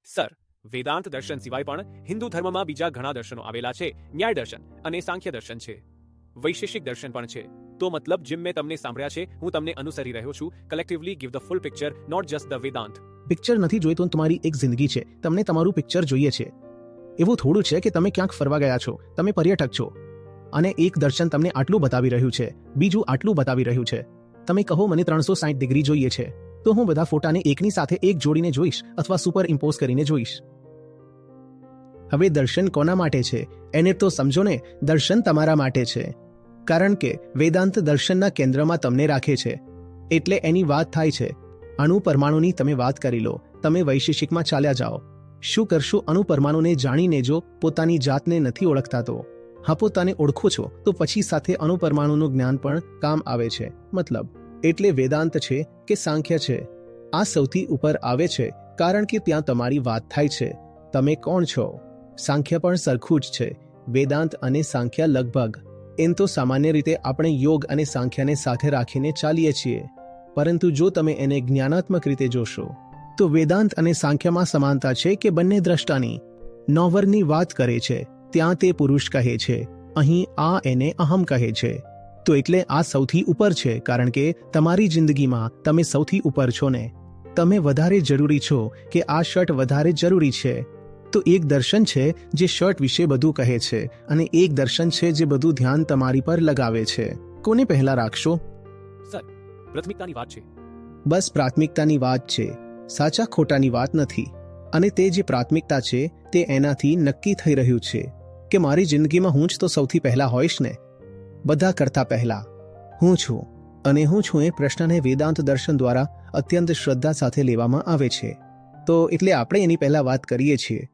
Sir, Vedanta દર્શન સિવાય પણ હિન્દુ ધર્મમાં બીજા ઘણા દર્શનો આવેલા છે. ન્યાય દર્શન અને સાંખ્ય દર્શન છે. વૈશેષિક દર્શન પણ છે. તો મતલબ જેમ મેં તમને સાંભળ્યા છે, હું તમને અનુસરી રહ્યો છું. Collectively give the full picture, not just the Vedanta. Picture નથી જોઈતો, તમારી એક જિંદગી છે, તમને તમારું પિક્ચર જોઈએ છે. એવું થોડું છે કે તમે ક્યાંક ફરવા ગયા છો, તમે પર્યટક છો અને એક દર્શન તમને આટલું બતાવી રહ્યું છે, બીજું આટલું બતાવી રહ્યું છે. તમે કહો મને 360 ડિગ્રી જોઈએ છે, તો હું બધા ફોટાને એકની સાથે એક જોડીને જોઈશ અથવા સુપર ઇમ્પોઝ કરીને જોઈશ. હવે દર્શન કોના માટે છે એને તો સમજો ને. દર્શન તમારા માટે છે, કારણ કે વેદાંત દર્શનના કેન્દ્રમાં તમને રાખે છે. એટલે એની વાત થાય છે. અણુ પરમાણુની તમે વાત કરી લો, તમે વૈશેષિકમાં ચાલ્યા જાઓ. શું કરશું અણુ પરમાણુને જાણીને? જો પોતાની જાતને નથી ઓળખતા તો હા, પોતાને ઓળખો છો તો પછી સાથે અણુ પરમાણુનું જ્ઞાન પણ કામ આવે છે. મતલબ એટલે વેદાંત છે કે સાંખ્ય છે, આ સૌથી ઉપર આવે છે, કારણ કે ત્યાં તમારી વાત થાય છે. તમે કોણ છો? સાંખ્ય પણ સરખું જ છે. વેદાંત અને સાંખ્ય લગભગ એમ તો સામાન્ય રીતે આપણે યોગ અને સાંખ્યને સાથે રાખીને ચાલીએ છીએ, પરંતુ જો તમે એને જ્ઞાનાત્મક રીતે જોશો તો વેદાંત અને સાંખ્યમાં સમાનતા છે કે બંને દ્રષ્ટાની નોવરની વાત કરે છે. ત્યાં તે પુરુષ કહે છે, અહીં આ એને અહમ કહે છે. તો એટલે આ સૌથી ઉપર છે, કારણ કે તમારી જિંદગીમાં તમે સૌથી ઉપર છો ને. તમે વધારે જરૂરી છો કે આ શર્ટ વધારે જરૂરી છે? તો એક દર્શન છે જે શર્ટ વિશે બધું કહે છે, અને એક દર્શન છે જે બધું ધ્યાન તમારી પર લગાવે છે. કોને પહેલા રાખશો? સર, પ્રાથમિકતાની વાત છે. બસ પ્રાથમિકતાની વાત છે, સાચા ખોટાની વાત નથી. અને તે જે પ્રાથમિકતા છે તે એનાથી નક્કી થઈ રહ્યું છે કે મારી જિંદગીમાં હું જ તો સૌથી પહેલા હોઈશ ને. બધા કરતા પહેલા હું છું, અને હું છું એ પ્રશ્નને વેદાંત દર્શન દ્વારા અત્યંત શ્રદ્ધા સાથે લેવામાં આવે છે. તો એટલે આપણે એની પહેલા વાત કરીએ છીએ.